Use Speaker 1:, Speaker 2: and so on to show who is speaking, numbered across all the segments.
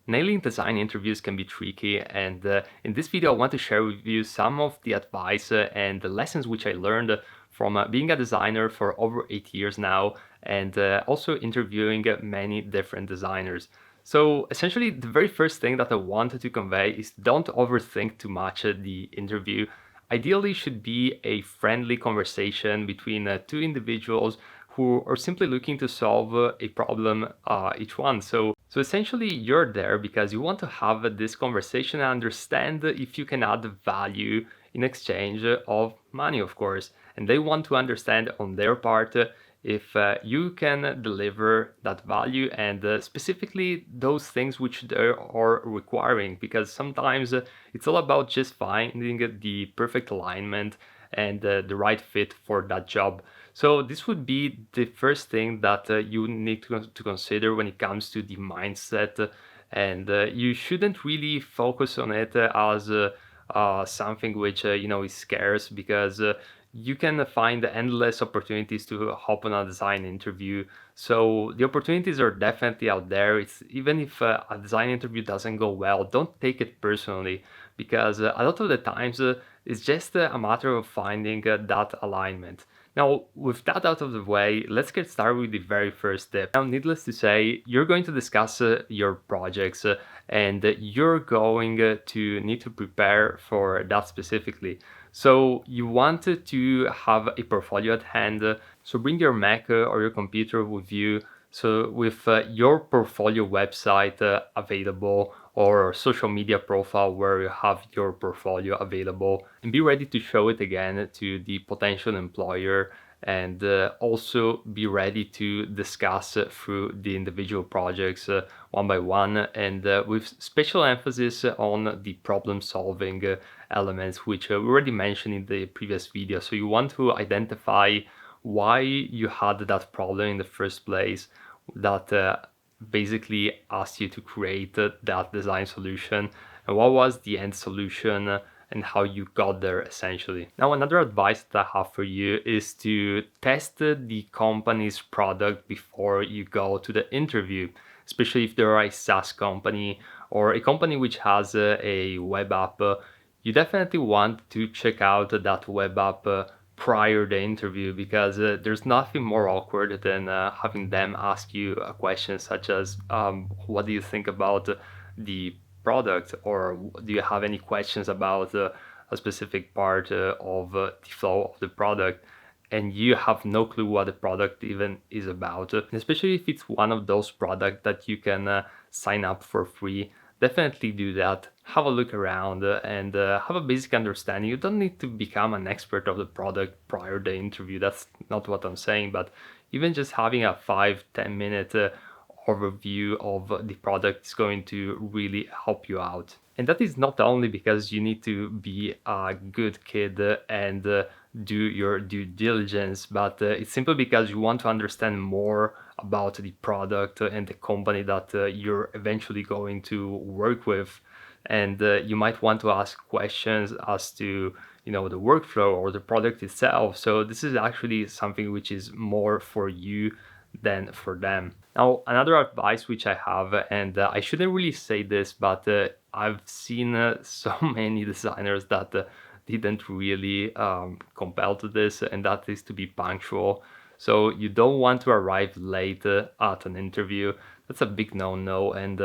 Speaker 1: Nailing design interviews can be tricky, and in this video I want to share with you some of the advice and the lessons which I learned from being a designer for over 8 years now, and also interviewing many different designers. So essentially the very first thing that I wanted to convey is don't overthink too much the interview. Ideally should be a friendly conversation between two individuals who are simply looking to solve a problem each one. So essentially you're there because you want to have this conversation and understand if you can add value in exchange of money, of course. And they want to understand on their part if you can deliver that value and specifically those things which they are requiring, because sometimes it's all about just finding the perfect alignment and the right fit for that job. So this would be the first thing that you need to consider when it comes to the mindset, and you shouldn't really focus on it as something which is scarce, because you can find endless opportunities to hop on a design interview. So the opportunities are definitely out there. It's even if a design interview doesn't go well, don't take it personally, because a lot of the times it's just a matter of finding that alignment. Now, with that out of the way, let's get started with the very first step. Now, needless to say, you're going to discuss your projects and you're going to need to prepare for that specifically. So you wanted to have a portfolio at hand. So bring your Mac or your computer with you. So with your portfolio website available, or social media profile where you have your portfolio available, and be ready to show it again to the potential employer, and also be ready to discuss through the individual projects one by one, and with special emphasis on the problem solving elements, which we already mentioned in the previous video. So you want to identify why you had that problem in the first place that basically asked you to create that design solution, and what was the end solution and how you got there essentially. Now, another advice that I have for you is to test the company's product before you go to the interview, especially if they're a SaaS company or a company which has a web app. You definitely want to check out that web app prior the interview, because there's nothing more awkward than having them ask you a question such as what do you think about the product, or do you have any questions about a specific part of the flow of the product, and you have no clue what the product even is about. Especially if it's one of those products that you can sign up for free, definitely do that. Have a look around and have a basic understanding. You don't need to become an expert of the product prior to the interview. That's not what I'm saying, but even just having a 5-10 minute overview of the product is going to really help you out. And that is not only because you need to be a good kid and do your due diligence, but it's simply because you want to understand more about the product and the company that you're eventually going to work with. And you might want to ask questions as to the workflow or the product itself. So this is actually something which is more for you than for them. Now, another advice which I have, and I shouldn't really say this, but I've seen so many designers that didn't really compel to this, and that is to be punctual. So you don't want to arrive late at an interview. That's a big no-no. And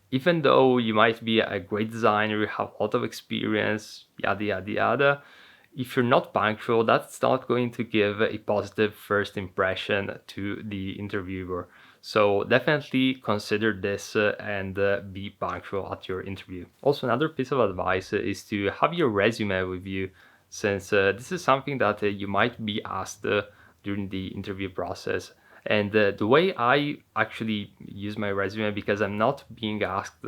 Speaker 1: even though you might be a great designer, you have a lot of experience, yada, yada, yada, if you're not punctual, that's not going to give a positive first impression to the interviewer. So definitely consider this and be punctual at your interview. Also, another piece of advice is to have your resume with you, since this is something that you might be asked during the interview process. And the way I actually use my resume, because I'm not being asked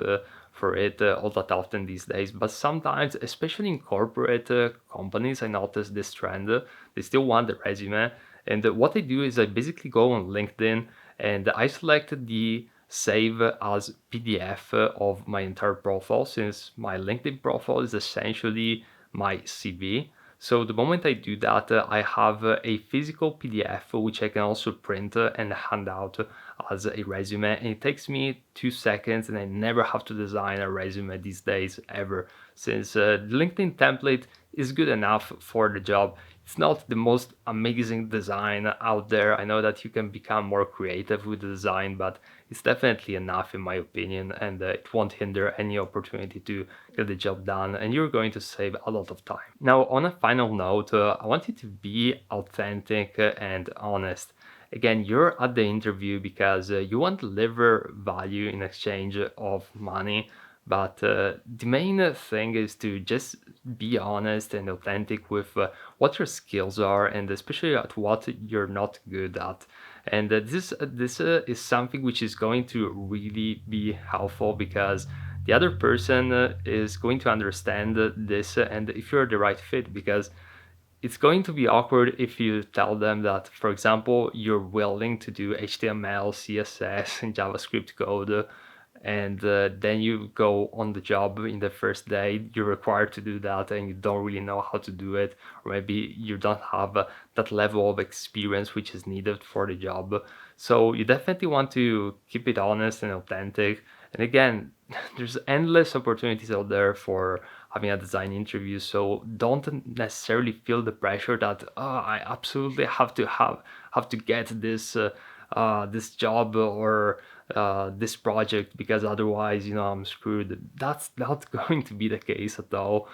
Speaker 1: for it all that often these days, but sometimes, especially in corporate companies, I notice this trend. They still want the resume, and what I do is I basically go on LinkedIn and I select the save as PDF of my entire profile, since my LinkedIn profile is essentially my CV. So the moment I do that, I have a physical PDF which I can also print and hand out as a resume, and it takes me 2 seconds, and I never have to design a resume these days ever, since the LinkedIn template is good enough for the job. It's not the most amazing design out there. I know that you can become more creative with the design, but it's definitely enough in my opinion, and it won't hinder any opportunity to get the job done, and you're going to save a lot of time. Now, on a final note, I want you to be authentic and honest. Again, you're at the interview because you want to deliver value in exchange of money, but the main thing is to just be honest and authentic with what your skills are, and especially at what you're not good at. And this is something which is going to really be helpful, because the other person is going to understand this, and if you're the right fit, because it's going to be awkward if you tell them that, for example, you're willing to do HTML, CSS, and JavaScript code, and then you go on the job in the first day, you're required to do that, and you don't really know how to do it, or maybe you don't have that level of experience which is needed for the job. So you definitely want to keep it honest and authentic. And again, there's endless opportunities out there for having a design interview, so don't necessarily feel the pressure that, oh, I absolutely have to get this job, or this project, because otherwise, I'm screwed. That's not going to be the case at all.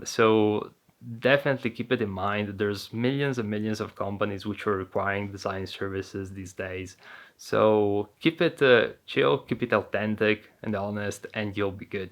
Speaker 1: So definitely keep it in mind. There's millions and millions of companies which are requiring design services these days. So keep it chill, keep it authentic and honest, and you'll be good.